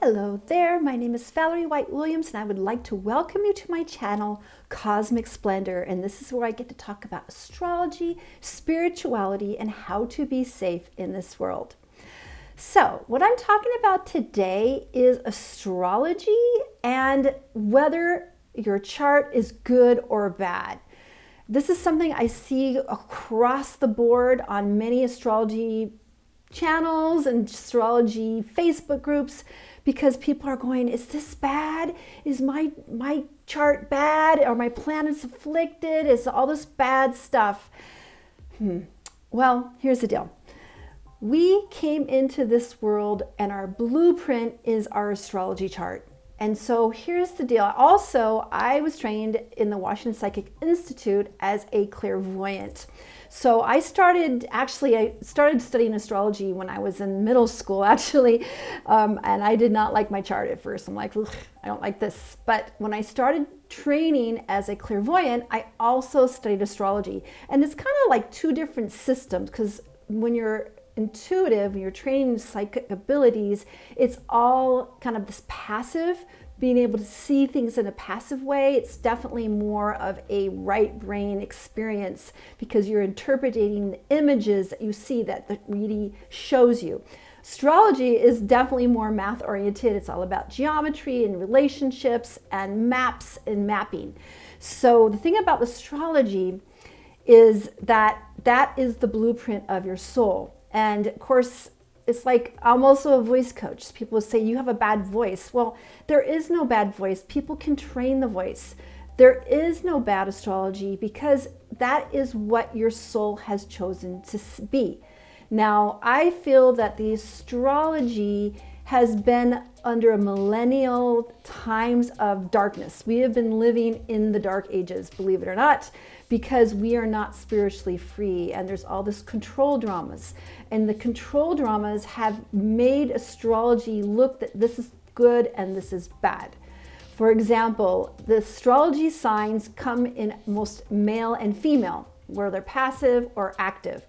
Hello there, my name is Valerie White-Williams and I would like to welcome you to my channel, Cosmic Splendor, and this is where I get to talk about astrology, spirituality, and how to be safe in this world. So, what I'm talking about today is astrology and whether your chart is good or bad. This is something I see across the board on many astrology channels and astrology Facebook groups, because people are going, is this bad? Is my chart bad? Are my planets afflicted? Is all this bad stuff? Well, here's the deal. We came into this world and our blueprint is our astrology chart. And so here's the deal. Also, I was trained in the Washington Psychic Institute as a clairvoyant. So I started studying astrology when I was in middle school, actually. And I did not like my chart at first. I'm like, I don't like this. But when I started training as a clairvoyant, I also studied astrology. And it's kind of like two different systems, because when you're intuitive, when you're training psychic abilities, it's all kind of this passive, being able to see things in a passive way. It's definitely more of a right brain experience because you're interpreting the images that you see that the reading shows you. Astrology is definitely more math oriented. It's all about geometry and relationships and maps and mapping. So the thing about astrology is that is the blueprint of your soul. And of course, it's like I'm also a voice coach. People say you have a bad voice. Well, there is no bad voice. People can train the voice. There is no bad astrology because that is what your soul has chosen to be. Now, I feel that the astrology has been under a millennial times of darkness. We have been living in the dark ages, believe it or not, because we are not spiritually free, and there's all this control dramas. And the control dramas have made astrology look that this is good and this is bad. For example, the astrology signs come in most male and female, where they're passive or active.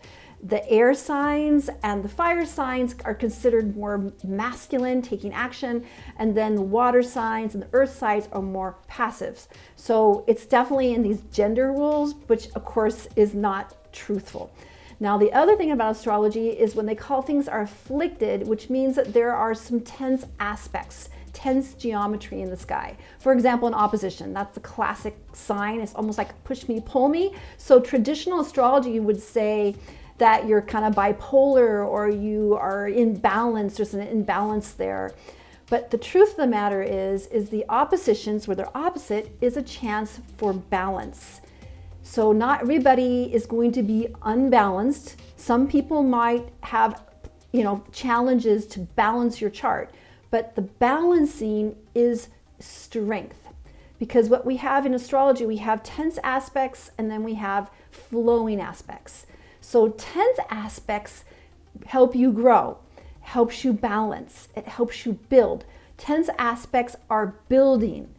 The air signs and the fire signs are considered more masculine, taking action, and then the water signs and the earth signs are more passives. So it's definitely in these gender rules, which of course is not truthful. Now, the other thing about astrology is when they call things are afflicted, which means that there are some tense aspects, tense geometry in the sky. For example, in opposition, that's the classic sign. It's almost like push me, pull me. So traditional astrology would say that you're kind of bipolar or you are imbalanced, there's an imbalance there. But the truth of the matter is the oppositions, where they're opposite, is a chance for balance. So not everybody is going to be unbalanced. Some people might have, challenges to balance your chart, but the balancing is strength. Because what we have in astrology, we have tense aspects and then we have flowing aspects. So tense aspects help you grow, helps you balance, it helps you build. Tense aspects are building.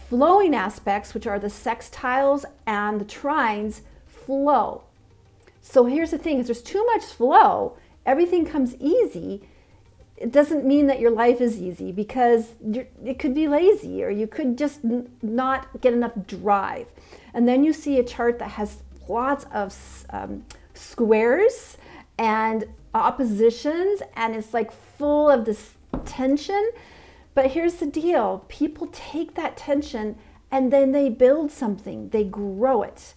Flowing aspects, which are the sextiles and the trines, flow. So here's the thing, if there's too much flow, everything comes easy. It doesn't mean that your life is easy, because it could be lazy, or you could just not get enough drive. And then you see a chart that has lots of squares and oppositions, and it's like full of this tension. But here's the deal, people take that tension and then they build something, they grow it.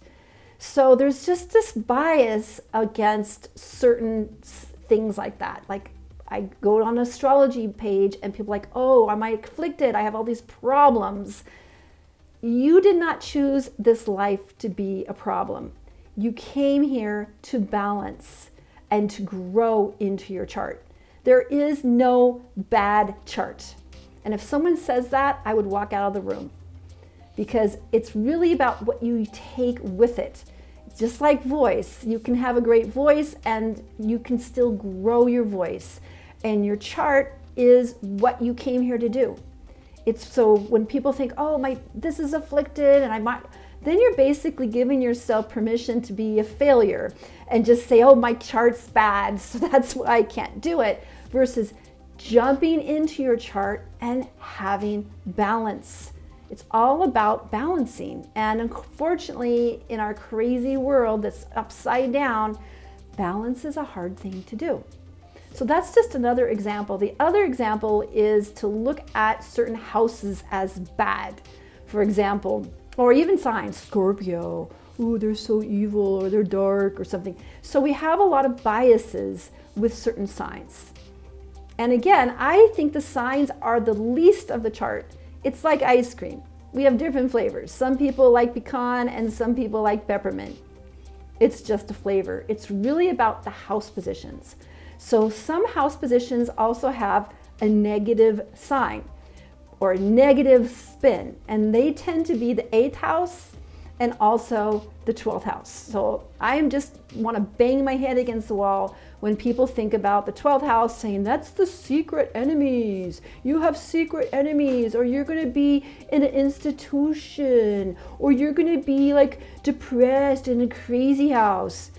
So there's just this bias against certain things like that. Like I go on an astrology page and people are like, oh, am I afflicted? I have all these problems. You did not choose this life to be a problem. You came here to balance and to grow into your chart. There is no bad chart. And if someone says that, I would walk out of the room, because it's really about what you take with it. It's just like voice. You can have a great voice and you can still grow your voice. And your chart is what you came here to do. It's so when people think, oh, this is afflicted and I might, then you're basically giving yourself permission to be a failure and just say, oh, my chart's bad, so that's why I can't do it, versus jumping into your chart and having balance. It's all about balancing. And unfortunately, in our crazy world that's upside down, balance is a hard thing to do. So that's just another example. The other example is to look at certain houses as bad. For example, or even signs, Scorpio, oh, they're so evil, or they're dark, or something. So we have a lot of biases with certain signs. And again, I think the signs are the least of the chart. It's like ice cream. We have different flavors. Some people like pecan and some people like peppermint. It's just a flavor. It's really about the house positions. So some house positions also have a negative sign or a negative spin, and they tend to be the 8th house and also the 12th house. So I just want to bang my head against the wall when people think about the 12th house, saying that's the secret enemies. You have secret enemies, or you're going to be in an institution, or you're going to be like depressed in a crazy house.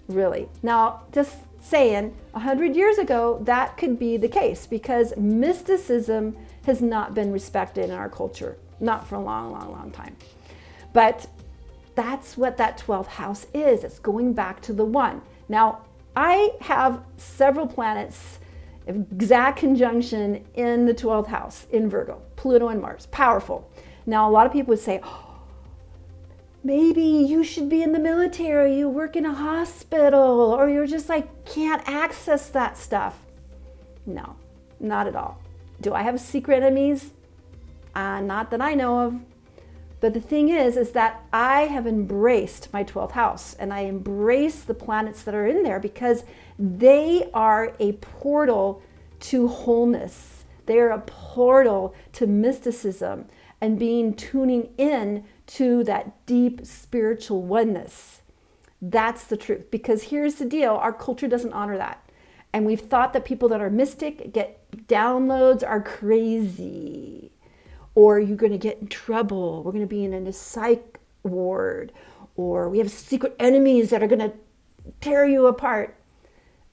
Really. Now, just saying, 100 years ago, that could be the case because mysticism has not been respected in our culture, not for a long, long, long time. But that's what that 12th house is. It's going back to the one. Now, I have several planets, exact conjunction in the 12th house in Virgo, Pluto and Mars, powerful. Now, a lot of people would say, oh, maybe you should be in the military, you work in a hospital, or you're just like, can't access that stuff. No, not at all. Do I have secret enemies? Not that I know of. But the thing is that I have embraced my 12th house, and I embrace the planets that are in there because they are a portal to wholeness. They are a portal to mysticism and tuning in to that deep spiritual oneness. That's the truth. Because here's the deal, our culture doesn't honor that. And we've thought that people that are mystic get downloads are crazy. Or you're going to get in trouble. We're going to be in a psych ward. Or we have secret enemies that are going to tear you apart.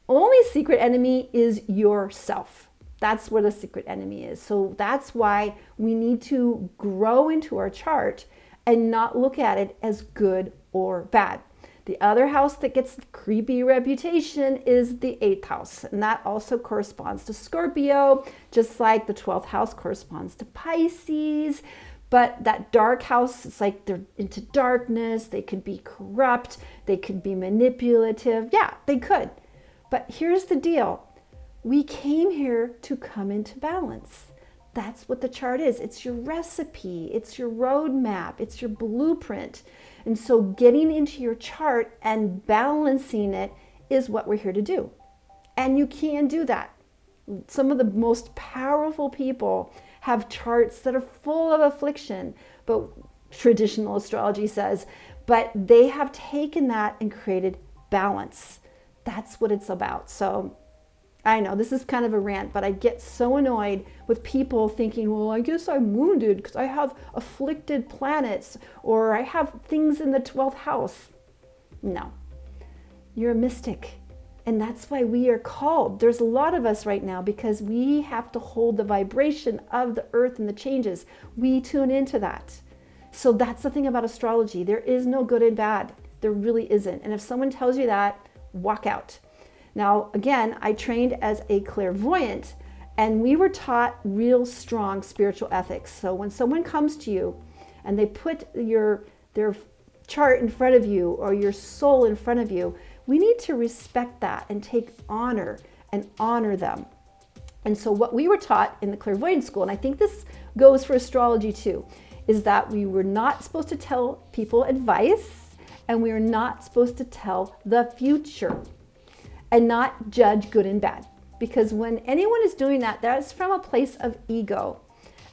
Only secret enemy is yourself. That's where the secret enemy is. So that's why we need to grow into our chart and not look at it as good or bad. The other house that gets creepy reputation is the 8th house, and that also corresponds to Scorpio, just like the 12th house corresponds to Pisces. But that dark house, it's like they're into darkness, they could be corrupt, they could be manipulative. Yeah, they could. But here's the deal. We came here to come into balance. That's what the chart is. It's your recipe, it's your roadmap, it's your blueprint. And so getting into your chart and balancing it is what we're here to do. And you can do that. Some of the most powerful people have charts that are full of affliction, but traditional astrology says, but they have taken that and created balance. That's what it's about. So I know this is kind of a rant, but I get so annoyed with people thinking, well, I guess I'm wounded because I have afflicted planets or I have things in the 12th house. No, you're a mystic. And that's why we are called. There's a lot of us right now because we have to hold the vibration of the earth and the changes. We tune into that. So that's the thing about astrology. There is no good and bad. There really isn't. And if someone tells you that, walk out. Now, again, I trained as a clairvoyant, and we were taught real strong spiritual ethics. So when someone comes to you and they put their chart in front of you or your soul in front of you, we need to respect that and take honor and honor them. And so what we were taught in the clairvoyant school, and I think this goes for astrology too, is that we were not supposed to tell people advice, and we are not supposed to tell the future and not judge good and bad. Because when anyone is doing that, that's from a place of ego.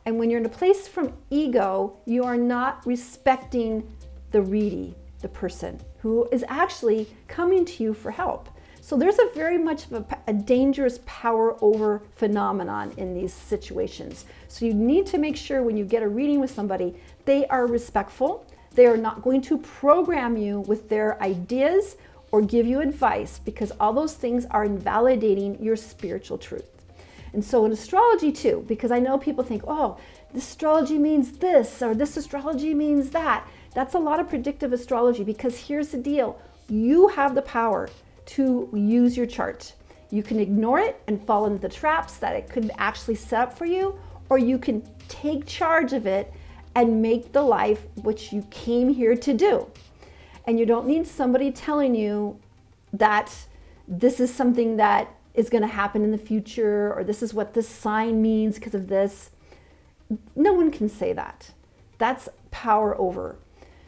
And when you're in a place from ego, you are not respecting the ready, the person who is actually coming to you for help. So there's a very much of a dangerous power over phenomenon in these situations. So you need to make sure when you get a reading with somebody, they are respectful. They are not going to program you with their ideas or give you advice, because all those things are invalidating your spiritual truth. And so in astrology too, because I know people think, oh, this astrology means this, or this astrology means that. That's a lot of predictive astrology, because here's the deal. You have the power to use your chart. You can ignore it and fall into the traps that it could actually set up for you, or you can take charge of it and make the life which you came here to do. And you don't need somebody telling you that this is something that is going to happen in the future, or this is what this sign means because of this. No one can say that. That's power over.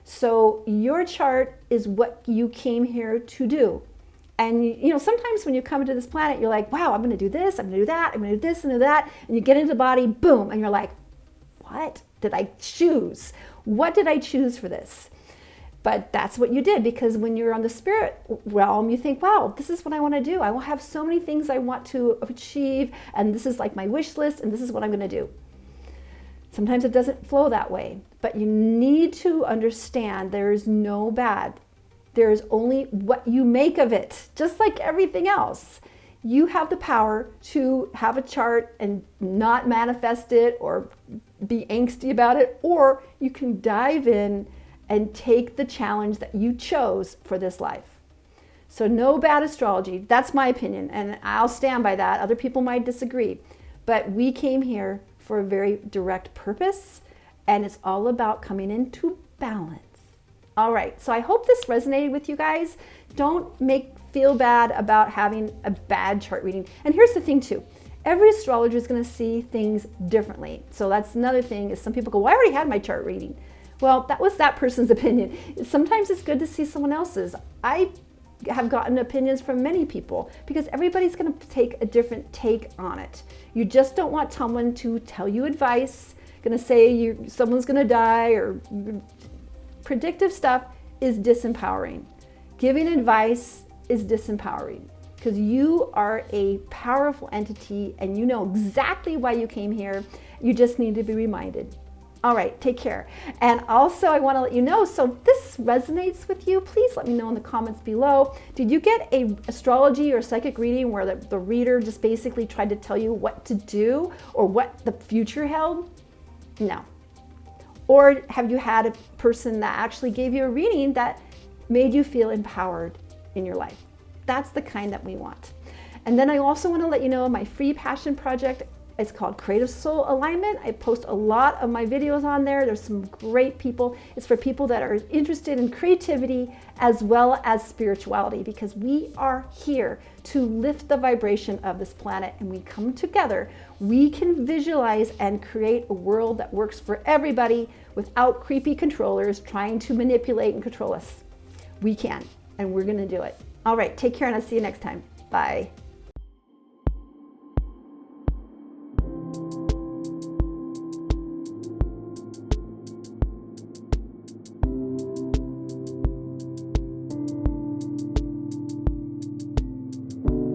So your chart is what you came here to do. And you know, sometimes when you come to this planet, you're like, wow, I'm going to do this, I'm going to do that, I'm going to do this and do that. And you get into the body, boom, and you're like, what did I choose? What did I choose for this? But that's what you did, because when you're on the spirit realm, you think, wow, this is what I want to do. I will have so many things I want to achieve, and this is like my wish list, and this is what I'm going to do. Sometimes it doesn't flow that way, but you need to understand there is no bad. There is only what you make of it, just like everything else. You have the power to have a chart and not manifest it or be angsty about it, or you can dive in and take the challenge that you chose for this life. So no bad astrology. That's my opinion, and I'll stand by that. Other people might disagree, but we came here for a very direct purpose, and it's all about coming into balance. All right, so I hope this resonated with you guys. Don't feel bad about having a bad chart reading. And here's the thing too. Every astrologer is going to see things differently. So that's another thing, is some people go, well, I already had my chart reading. Well, that was that person's opinion. Sometimes it's good to see someone else's. I have gotten opinions from many people, because everybody's going to take a different take on it. You just don't want someone to tell you advice, going to say someone's going to die, or predictive stuff is disempowering. Giving advice is disempowering, because you are a powerful entity and you know exactly why you came here. You just need to be reminded. All right, take care. And also I want to let you know, so if this resonates with you, please let me know in the comments below. Did you get a astrology or psychic reading where the reader just basically tried to tell you what to do or what the future held? No. Or have you had a person that actually gave you a reading that made you feel empowered in your life? That's the kind that we want. And then I also want to let you know my free passion project. It's called Creative Soul Alignment. I post a lot of my videos on there. There's some great people. It's for people that are interested in creativity as well as spirituality, because we are here to lift the vibration of this planet, and we come together. We can visualize and create a world that works for everybody without creepy controllers trying to manipulate and control us. We can, and we're going to do it. All right, take care, and I'll see you next time. Bye.